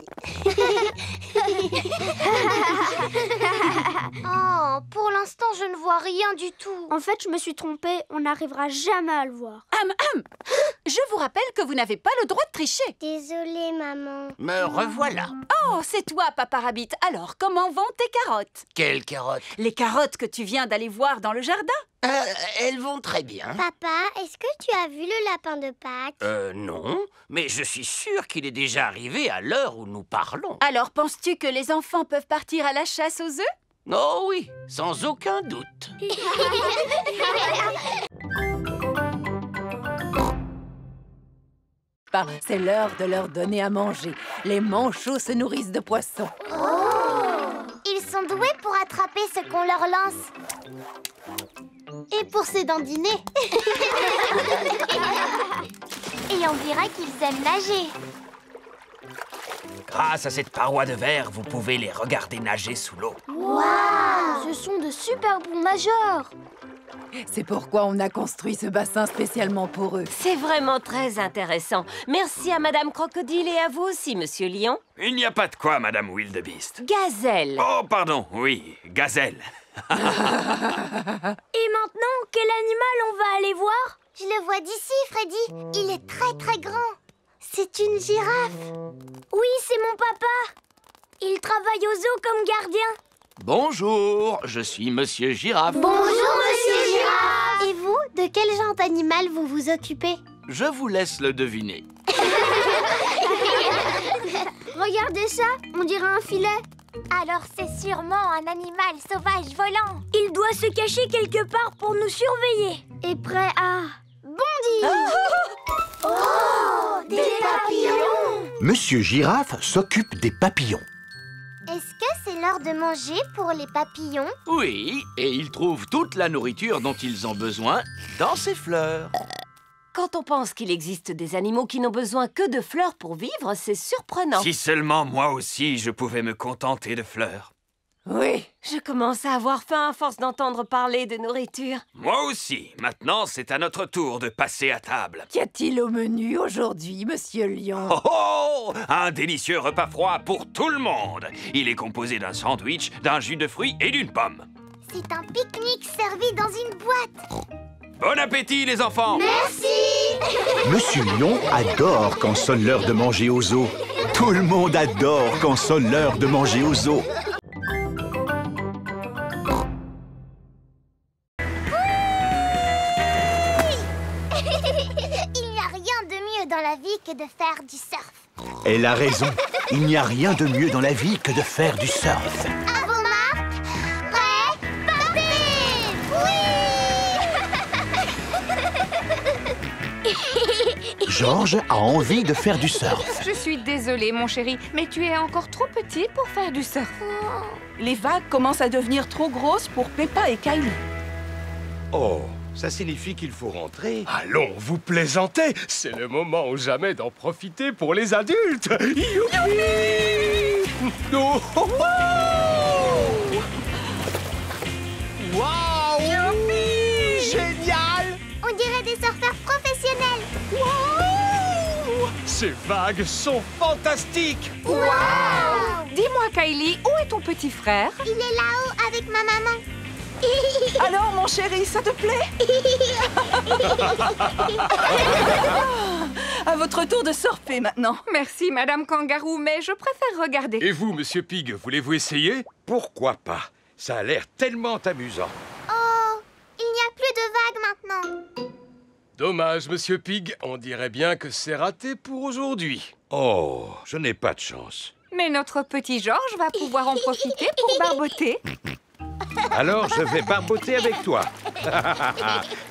Speaker 1: Oh, pour l'instant, je ne vois rien du tout.
Speaker 14: En fait, je me suis trompée. On n'arrivera jamais à le voir.
Speaker 15: Je vous rappelle que vous n'avez pas le droit de tricher.
Speaker 1: Désolée, maman.
Speaker 9: Me revoilà.
Speaker 15: Oh, c'est toi, Papa Rabbit. Alors, comment vont tes carottes?
Speaker 9: Quelles carottes?
Speaker 15: Les carottes que tu viens d'aller voir dans le jardin.
Speaker 9: Elles vont très bien.
Speaker 1: Papa, est-ce que tu as vu le lapin de Pâques?
Speaker 10: Non, mais je suis sûr qu'il est déjà arrivé à l'heure où nous parlons.
Speaker 15: Alors, penses-tu que les enfants peuvent partir à la chasse aux œufs?
Speaker 10: Oh oui, sans aucun doute.
Speaker 16: C'est l'heure de leur donner à manger. Les manchots se nourrissent de poissons.
Speaker 1: Ils sont doués pour attraper ce qu'on leur lance.
Speaker 14: Et pour s'édandiner.
Speaker 1: Et on dirait qu'ils aiment nager.
Speaker 10: Grâce à cette paroi de verre, vous pouvez les regarder nager sous l'eau.
Speaker 14: Waouh! Ce sont de super bons nageurs.
Speaker 16: C'est pourquoi on a construit ce bassin spécialement pour eux.
Speaker 12: C'est vraiment très intéressant. Merci à Madame Crocodile et à vous aussi, Monsieur Lion.
Speaker 6: Il n'y a pas de quoi, Madame Wildebeest.
Speaker 12: Gazelle.
Speaker 6: Oh, pardon, oui, gazelle.
Speaker 14: Et maintenant, quel animal on va aller voir?
Speaker 1: Je le vois d'ici, Freddy. Il est très très grand.
Speaker 14: C'est une girafe. Oui, c'est mon papa. Il travaille au zoo comme gardien.
Speaker 10: Bonjour, je suis Monsieur Girafe.
Speaker 14: Bonjour, Monsieur Girafe. Et vous, de quel genre d'animal vous vous occupez?
Speaker 10: Je vous laisse le deviner.
Speaker 14: Regardez ça, on dirait un filet.
Speaker 1: Alors c'est sûrement un animal sauvage volant.
Speaker 14: Il doit se cacher quelque part pour nous surveiller. Et prêt à bondir.
Speaker 1: Oh, des papillons.
Speaker 9: Monsieur Girafe s'occupe des papillons.
Speaker 1: Est-ce que c'est l'heure de manger pour les papillons?
Speaker 10: Oui, et ils trouvent toute la nourriture dont ils ont besoin dans ces fleurs.
Speaker 12: Quand on pense qu'il existe des animaux qui n'ont besoin que de fleurs pour vivre, c'est surprenant.
Speaker 6: Si seulement moi aussi je pouvais me contenter de fleurs.
Speaker 12: Oui, je commence à avoir faim à force d'entendre parler de nourriture.
Speaker 6: Moi aussi. Maintenant, c'est à notre tour de passer à table.
Speaker 16: Qu'y a-t-il au menu aujourd'hui, Monsieur Lion?
Speaker 6: Oh oh! Un délicieux repas froid pour tout le monde. Il est composé d'un sandwich, d'un jus de fruits et d'une pomme.
Speaker 1: C'est un pique-nique servi dans une boîte.
Speaker 6: Bon appétit, les enfants!
Speaker 1: Merci!
Speaker 4: Monsieur Lion adore quand sonne l'heure de manger au zoo. Tout le monde adore quand sonne l'heure de manger au zoo.
Speaker 1: Il n'y a rien de mieux dans la vie que de faire du surf.
Speaker 4: Elle a raison. Il n'y a rien de mieux dans la vie que de faire du surf.
Speaker 1: À vos marques, prêts, partez! Oui!
Speaker 9: Georges a envie de faire du surf.
Speaker 7: Je suis désolée, mon chéri, mais tu es encore trop petit pour faire du surf.
Speaker 3: Les vagues commencent à devenir trop grosses pour Peppa et Kylie.
Speaker 5: Oh, ça signifie qu'il faut rentrer.
Speaker 13: Allons, vous plaisantez. C'est le moment ou jamais d'en profiter pour les adultes. Youpi! Oh, oh, oh! Waouh! Youpi! Wow! Ces vagues sont fantastiques!
Speaker 7: Wow! Dis-moi, Kylie, où est ton petit frère?
Speaker 14: Il est là-haut avec ma maman.
Speaker 3: Alors, mon chéri, ça te plaît? À votre tour de surfer maintenant.
Speaker 7: Merci, Madame Kangaroo, mais je préfère regarder.
Speaker 13: Et vous, Monsieur Pig, voulez-vous essayer?
Speaker 5: Pourquoi pas? Ça a l'air tellement amusant.
Speaker 14: Oh, il n'y a plus de vagues maintenant.
Speaker 13: Dommage, Monsieur Pig. On dirait bien que c'est raté pour aujourd'hui.
Speaker 5: Oh, je n'ai pas de chance.
Speaker 7: Mais notre petit Georges va pouvoir en profiter pour barboter.
Speaker 5: Alors, je vais barboter avec toi.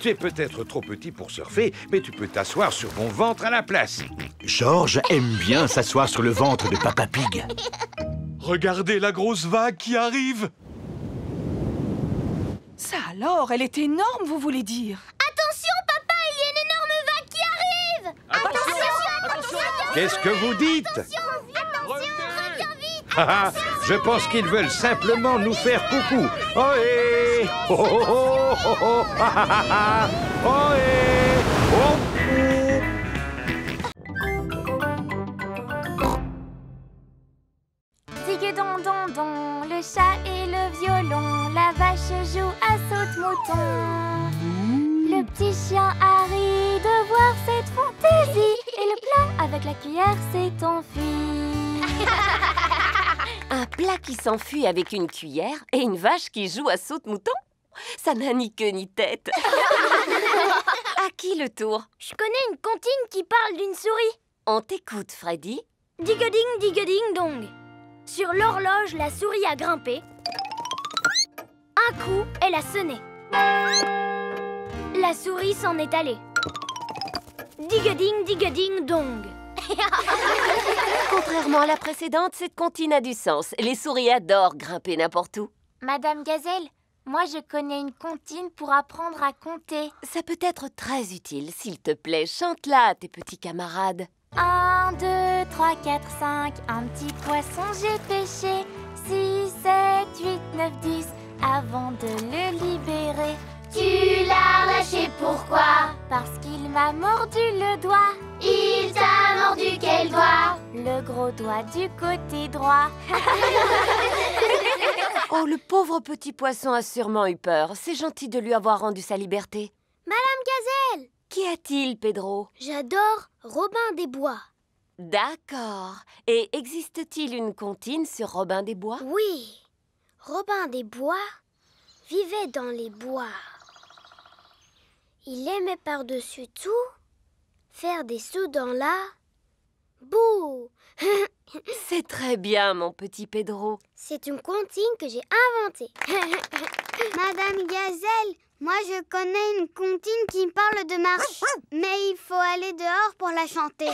Speaker 5: Tu es peut-être trop petit pour surfer, mais tu peux t'asseoir sur mon ventre à la place.
Speaker 4: Georges aime bien s'asseoir sur le ventre de Papa Pig.
Speaker 13: Regardez la grosse vague qui arrive.
Speaker 3: Ça alors, elle est énorme, vous voulez dire?
Speaker 14: Attention, papa, il y a une énorme vague qui arrive. Attention.
Speaker 5: Qu'est-ce que vous dites?
Speaker 14: Attention, reviens vite.
Speaker 5: Je pense qu'ils veulent simplement nous faire coucou. Ohé! Oh, oh, oh, oh, oh, ah, ah, ah. Ohé! Oh,
Speaker 1: Digue-don-don-don, le chat et le violon, la vache joue à saute-mouton. Le petit chien Harry de voir cette fantaisie, et le plat avec la cuillère s'est enfui.
Speaker 12: Un plat qui s'enfuit avec une cuillère et une vache qui joue à saute-mouton? Ça n'a ni queue ni tête. À qui le tour?
Speaker 1: Je connais une comptine qui parle d'une souris.
Speaker 12: On t'écoute, Freddy.
Speaker 1: Digue-ding, dong. Sur l'horloge, la souris a grimpé. Un coup, elle a sonné. La souris s'en est allée. Digue-ding, dong.
Speaker 12: Contrairement à la précédente, cette comptine a du sens. Les souris adorent grimper n'importe où.
Speaker 1: Madame Gazelle, moi je connais une comptine pour apprendre à compter.
Speaker 12: Ça peut être très utile. S'il te plaît, chante-la à tes petits camarades.
Speaker 1: 1, 2, 3, 4, 5, un petit poisson j'ai pêché. 6, 7, 8, 9, 10, avant de le libérer. Tu l'as lâché, pourquoi? Parce qu'il m'a mordu le doigt. Il t'a mordu quel doigt? Le gros doigt du côté droit.
Speaker 12: Oh, le pauvre petit poisson a sûrement eu peur. C'est gentil de lui avoir rendu sa liberté.
Speaker 14: Madame Gazelle!
Speaker 12: Qu'y a-t-il, Pedro?
Speaker 14: J'adore Robin des Bois.
Speaker 12: D'accord. Et existe-t-il une comptine sur Robin des Bois?
Speaker 14: Oui. Robin des Bois vivait dans les bois. Il aimait par-dessus tout faire des sauts dans la boue.
Speaker 12: C'est très bien, mon petit Pedro.
Speaker 14: C'est une comptine que j'ai inventée. Madame Gazelle, moi je connais une comptine qui parle de marche, mais il faut aller dehors pour la chanter.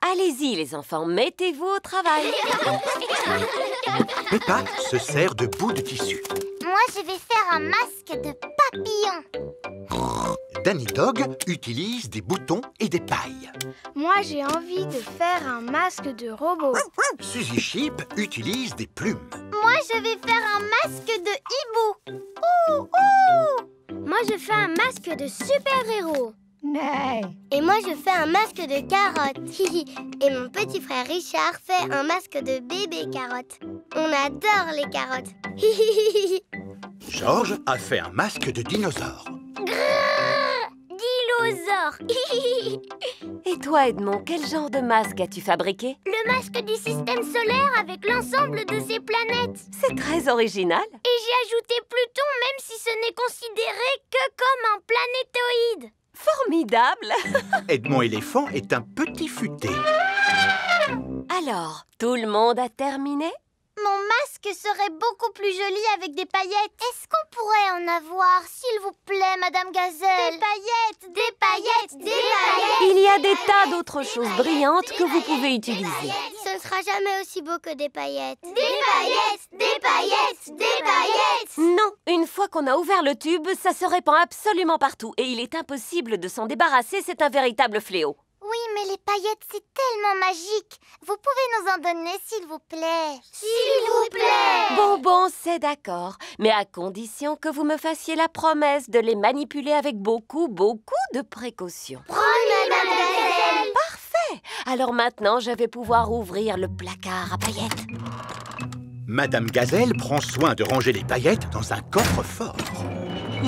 Speaker 12: Allez-y, les enfants, mettez-vous au travail.
Speaker 9: Peppa se sert de bout de tissu.
Speaker 1: Moi je vais faire un masque de papillon.
Speaker 9: Danny Dog utilise des boutons et des pailles.
Speaker 14: Moi j'ai envie de faire un masque de robot.
Speaker 9: Suzy Sheep utilise des plumes.
Speaker 1: Moi je vais faire un masque de hibou. Ouh, ouh. Moi je fais un masque de super-héros.
Speaker 14: Et moi je fais un masque de carotte. Et mon petit frère Richard fait un masque de bébé carotte. On adore les carottes.
Speaker 9: Georges a fait un masque de dinosaure.
Speaker 1: Dinosaure.
Speaker 12: Et toi, Edmond, quel genre de masque as-tu fabriqué?
Speaker 1: Le masque du système solaire avec l'ensemble de ses planètes.
Speaker 12: C'est très original.
Speaker 1: Et j'ai ajouté Pluton, même si ce n'est considéré que comme un planétoïde.
Speaker 12: Formidable.
Speaker 9: Edmond éléphant est un petit futé.
Speaker 12: Alors, tout le monde a terminé?
Speaker 1: Mon masque serait beaucoup plus joli avec des paillettes. Est-ce qu'on pourrait en avoir, s'il vous plaît, Madame Gazelle? Des paillettes, des paillettes, des paillettes.
Speaker 12: Il y a des tas d'autres choses brillantes que vous pouvez utiliser.
Speaker 14: Ce ne sera jamais aussi beau que des paillettes.
Speaker 1: Des paillettes, des paillettes, des paillettes.
Speaker 12: Non, une fois qu'on a ouvert le tube, ça se répand absolument partout. Et il est impossible de s'en débarrasser, c'est un véritable fléau.
Speaker 1: Oui, mais les paillettes, c'est tellement magique. Vous pouvez nous en donner, s'il vous plaît.
Speaker 14: S'il vous plaît.
Speaker 12: Bon, c'est d'accord. Mais à condition que vous me fassiez la promesse de les manipuler avec beaucoup de précautions.
Speaker 14: Promis, Madame Gazelle.
Speaker 12: Parfait. Alors maintenant, je vais pouvoir ouvrir le placard à paillettes.
Speaker 9: Madame Gazelle prend soin de ranger les paillettes dans un coffre-fort.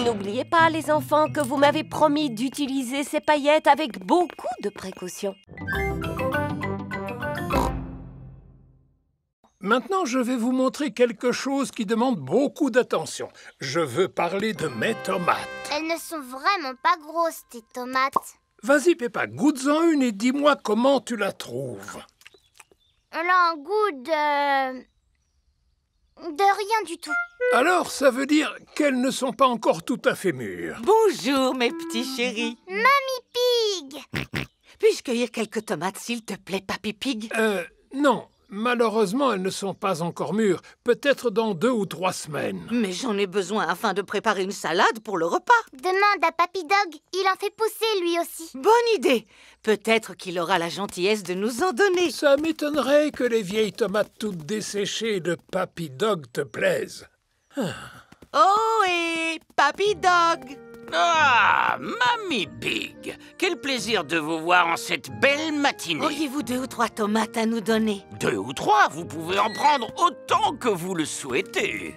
Speaker 12: N'oubliez pas, les enfants, que vous m'avez promis d'utiliser ces paillettes avec beaucoup de précautions.
Speaker 11: Maintenant, je vais vous montrer quelque chose qui demande beaucoup d'attention. Je veux parler de mes tomates.
Speaker 1: Elles ne sont vraiment pas grosses, tes tomates.
Speaker 11: Vas-y, Peppa, goûte-en une et dis-moi comment tu la trouves.
Speaker 1: Elle a un goût de rien du tout.
Speaker 11: Alors, ça veut dire qu'elles ne sont pas encore tout à fait mûres.
Speaker 17: Bonjour, mes petits chéris.
Speaker 1: Mamie Pig!
Speaker 17: Puis-je cueillir quelques tomates, s'il te plaît, Papy Pig?
Speaker 11: Non. Malheureusement, elles ne sont pas encore mûres. Peut-être dans 2 ou 3 semaines.
Speaker 17: Mais j'en ai besoin afin de préparer une salade pour le repas.
Speaker 1: Demande à Papy Dog. Il en fait pousser, lui aussi.
Speaker 17: Bonne idée. Peut-être qu'il aura la gentillesse de nous en donner.
Speaker 11: Ça m'étonnerait que les vieilles tomates toutes desséchées de Papy Dog te plaisent.
Speaker 17: Oh, et Papy Dog!
Speaker 10: Ah, Mamie Pig, quel plaisir de vous voir en cette belle matinée.
Speaker 17: Auriez-vous 2 ou 3 tomates à nous donner?
Speaker 10: 2 ou 3, vous pouvez en prendre autant que vous le souhaitez.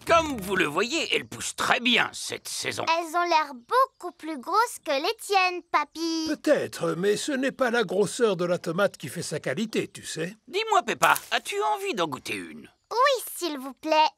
Speaker 10: Comme vous le voyez, elles poussent très bien cette saison.
Speaker 1: Elles ont l'air beaucoup plus grosses que les tiennes, Papy.
Speaker 11: Peut-être, mais ce n'est pas la grosseur de la tomate qui fait sa qualité, tu sais.
Speaker 10: Dis-moi, Peppa, as-tu envie d'en goûter une?
Speaker 1: Oui, s'il vous plaît.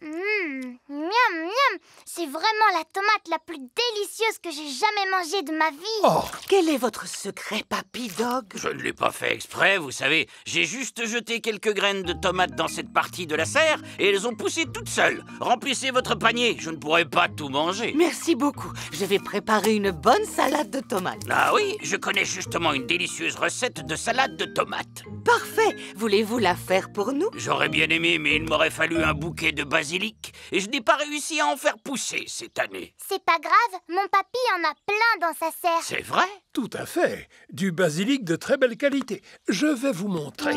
Speaker 1: Miam, miam. C'est vraiment la tomate la plus délicieuse que j'ai jamais mangée de ma vie.
Speaker 11: Oh.
Speaker 17: Quel est votre secret, Papy Dog?
Speaker 10: Je ne l'ai pas fait exprès, vous savez. J'ai juste jeté quelques graines de tomates dans cette partie de la serre et elles ont poussé toutes seules. Remplissez votre panier, je ne pourrai pas tout manger.
Speaker 17: Merci beaucoup. Je vais préparer une bonne salade de tomates.
Speaker 10: Ah oui, je connais justement une délicieuse recette de salade de tomates.
Speaker 17: Parfait. Voulez-vous la faire pour nous?
Speaker 10: J'aurais bien aimé, mais il m'aurait fallu un bouquet de basilic et je n'ai pas réussi à en faire pousser cette année.
Speaker 1: C'est pas grave, mon papy en a plein dans sa serre.
Speaker 10: C'est vrai?
Speaker 11: Tout à fait. Du basilic de très belle qualité. Je vais vous montrer.